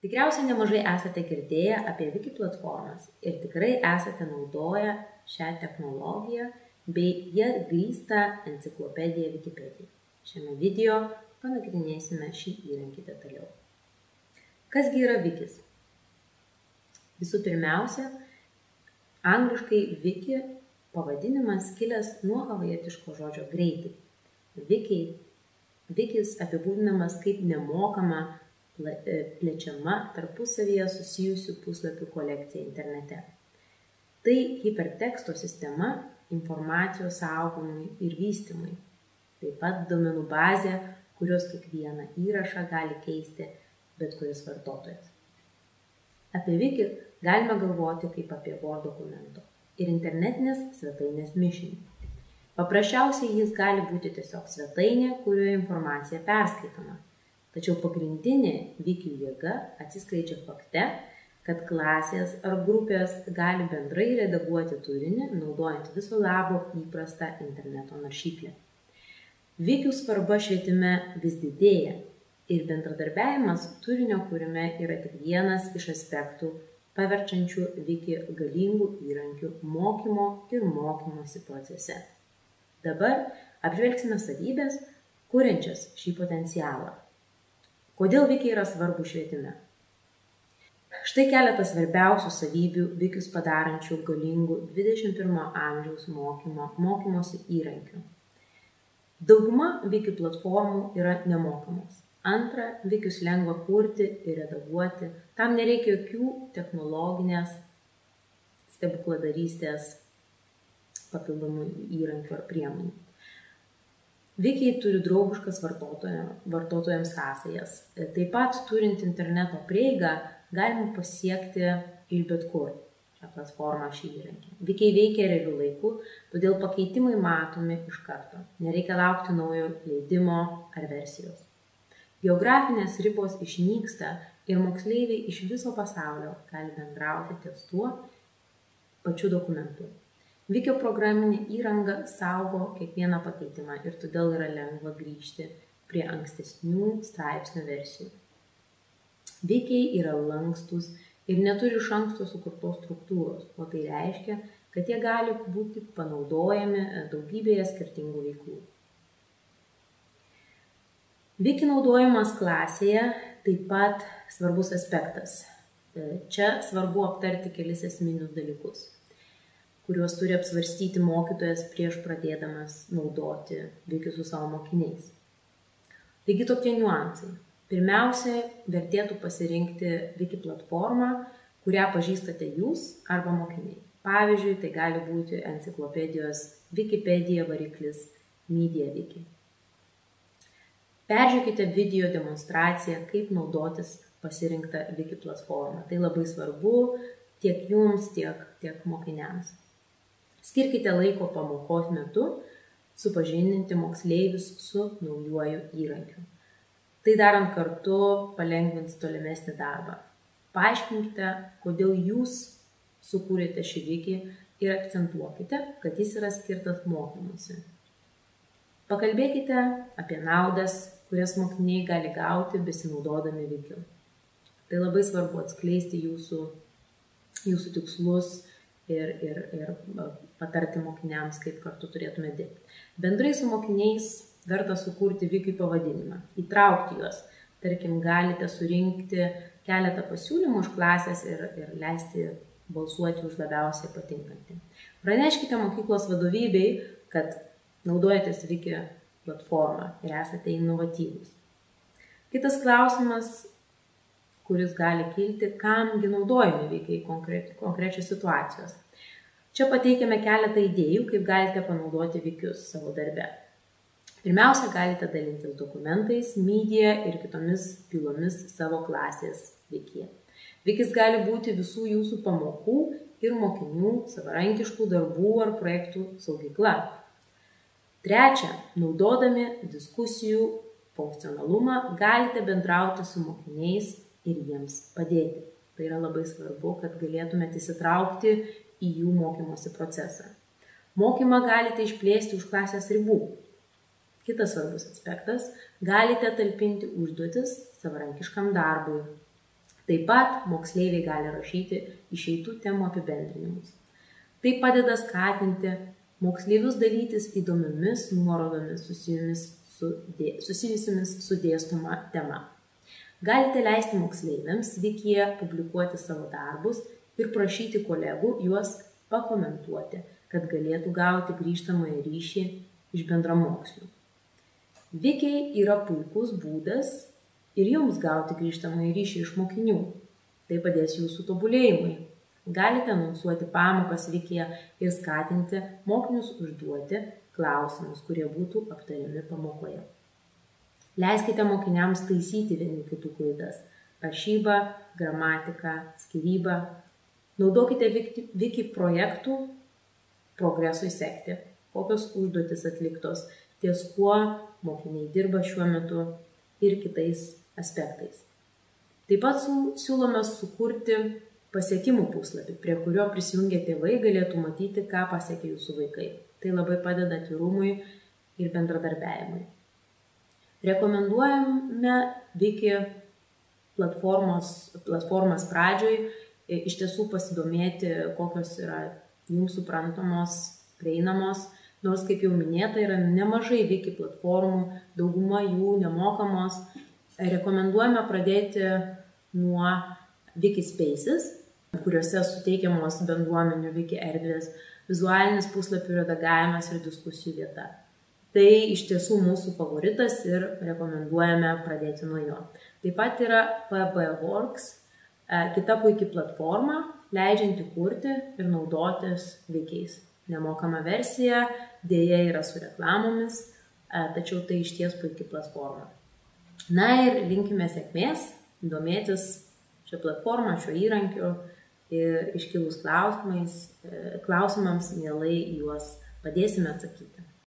Tikriausiai nemažai esate girdėję apie Wiki platformas ir tikrai esate naudoję šią technologiją bei jie grįstą enciklopediją Wikipedija. Šiame video panagrinėsime šį įrankį detaliau. Kasgi yra Wikis? Visų pirmiausia, angliškai Wiki pavadinimas kilęs nuo havajietiško žodžio greitai. Wikis apibūdinamas kaip nemokama plečiama tarpusavyje susijusių puslapių kolekcija internete. Tai hiperteksto sistema informacijos saugomui ir vystymui. Taip pat duomenų bazė, kurios kiekvieną įrašą gali keisti bet kuris vartotojas. Apie Wiki galime galvoti kaip apie Word dokumento ir internetinės svetainės mišinį. Paprasčiausiai jis gali būti tiesiog svetainė, kurioje informacija perskaitoma. Tačiau pagrindinė Wiki jėga atsiskleidžia fakte, kad klasės ar grupės gali bendrai redaguoti turinį, naudojant viso labo įprastą interneto naršyklę. Wikių svarba švietime vis didėja ir bendradarbiavimas turinio kūrime yra tik vienas iš aspektų, paverčiančių Wiki galingų įrankių mokymo ir mokymosi procese. Dabar apžvelgsime savybės, kuriančias šį potencialą. Kodėl Wiki yra svarbu švietime? Štai keletas svarbiausių savybių Wikius padarančių galingų 21 amžiaus mokymosi įrankių. Dauguma Wiki platformų yra nemokamos. Antra, Wikius lengva kurti ir redaguoti. Tam nereikia jokių technologinės stebukladarystės papildomų įrankių ar priemonių. Wiki turi draugiškas vartotojams sąsajas. Taip pat, turint interneto prieigą, galima pasiekti iš bet kur šią platformą, šį įrankį. Wiki veikia realiu laiku, todėl pakeitimai matomi iš karto. Nereikia laukti naujo leidimo ar versijos. Geografinės ribos išnyksta ir moksleiviai iš viso pasaulio gali bendrauti ties tuo pačiu dokumentu. Wiki programinė įranga saugo kiekvieną pakeitimą ir todėl yra lengva grįžti prie ankstesnių straipsnių versijų. Wiki yra lankstus ir neturi iš anksto sukurtos struktūros, o tai reiškia, kad jie gali būti panaudojami daugybėje skirtingų veiklų. Wiki naudojimas klasėje taip pat svarbus aspektas. Čia svarbu aptarti kelis esminius dalykus, kuriuos turi apsvarstyti mokytojas prieš pradėdamas naudoti Wiki su savo mokiniais. Taigi tokie niuansai. Pirmiausia, vertėtų pasirinkti Wiki platformą, kurią pažįstate jūs arba mokiniai. Pavyzdžiui, tai gali būti enciklopedijos Wikipedija variklis MediaWiki. Peržiūrėkite video demonstraciją, kaip naudotis pasirinktą Wiki platformą. Tai labai svarbu tiek jums, tiek mokiniams. Skirkite laiko pamokos metu supažindinti moksleivius su naujuoju įrankiu. Tai darant kartu palengvins tolimesnį darbą. Paaiškinkite, kodėl jūs sukūrėte šį Wiki ir akcentuokite, kad jis yra skirtas mokymuisi. Pakalbėkite apie naudas, kurias mokiniai gali gauti besinaudodami Wikiu. Tai labai svarbu atskleisti jūsų tikslus ir patarti mokiniams, kaip kartu turėtume dirbti. Bendrai su mokiniais verta sukurti Wiki pavadinimą, įtraukti juos. Tarkim, galite surinkti keletą pasiūlymų iš klasės ir leisti balsuoti už labiausiai patinkantį. Praneškite mokyklos vadovybei, kad naudojatės Wiki platformą ir esate inovatyvūs. Kitas klausimas, kuris gali kilti, kamgi naudojami Wiki konkrečios situacijos. Čia pateikiame keletą idėjų, kaip galite panaudoti Wikius savo darbe. Pirmiausia, galite dalintis dokumentais, media ir kitomis bylomis savo klasės Wikyje. Wikis gali būti visų jūsų pamokų ir mokinių savarankiškų darbų ar projektų saugykla. Trečia, naudodami diskusijų funkcionalumą galite bendrauti su mokiniais ir jiems padėti. Tai yra labai svarbu, kad galėtumėte įsitraukti į jų mokymosi procesą. Mokymą galite išplėsti už klasės ribų. Kitas svarbus aspektas, galite talpinti užduotis savarankiškam darbui. Taip pat moksleiviai gali rašyti išeitų temų apibendrinimus. Tai padeda skatinti moksleivius dalytis įdomiomis nuorodomis susijusiamis su dėstoma tema. Galite leisti moksleiviams Wikyje publikuoti savo darbus ir prašyti kolegų juos pakomentuoti, kad galėtų gauti grįžtamąjį ryšį iš bendramokslių. Wikiai yra puikus būdas ir jums gauti grįžtamąjį ryšį iš mokinių. Tai padės jūsų tobulėjimui. Galite anonsuoti pamokas Wikyje ir skatinti mokinius užduoti klausimus, kurie būtų aptariami pamokoje. Leiskite mokiniams taisyti vieni kitų klaidas – rašybą, gramatiką, skyrybą. Naudokite Wiki projektų progresui sekti, kokios užduotis atliktos, ties kuo mokiniai dirba šiuo metu ir kitais aspektais. Taip pat siūlome sukurti pasiekimų puslapį, prie kurio prisijungę tėvai galėtų matyti, ką pasiekė jūsų vaikai. Tai labai padeda atvirumui ir bendradarbiavimui. Rekomenduojame Wiki platformas pradžioj iš tiesų pasidomėti, kokios yra jums suprantamos, prieinamos, nors, kaip jau minėta, yra nemažai Wiki platformų, dauguma jų nemokamos. Rekomenduojame pradėti nuo Wiki Spaces, kuriuose suteikiamos bendruomenių Wiki erdvės, vizualinis puslapių redagavimas ir diskusijų vieta. Tai iš tiesų mūsų favoritas ir rekomenduojame pradėti nuo jo. Taip pat yra PBWorks, kita puikia platforma, leidžianti kurti ir naudotis Wikiais. Nemokama versija, dėja yra su reklamomis, tačiau tai išties puikia platforma. Na ir linkime sėkmės, domėtis šią platformą, šiuo įrankiu ir iškilus klausimams mielai juos padėsime atsakyti.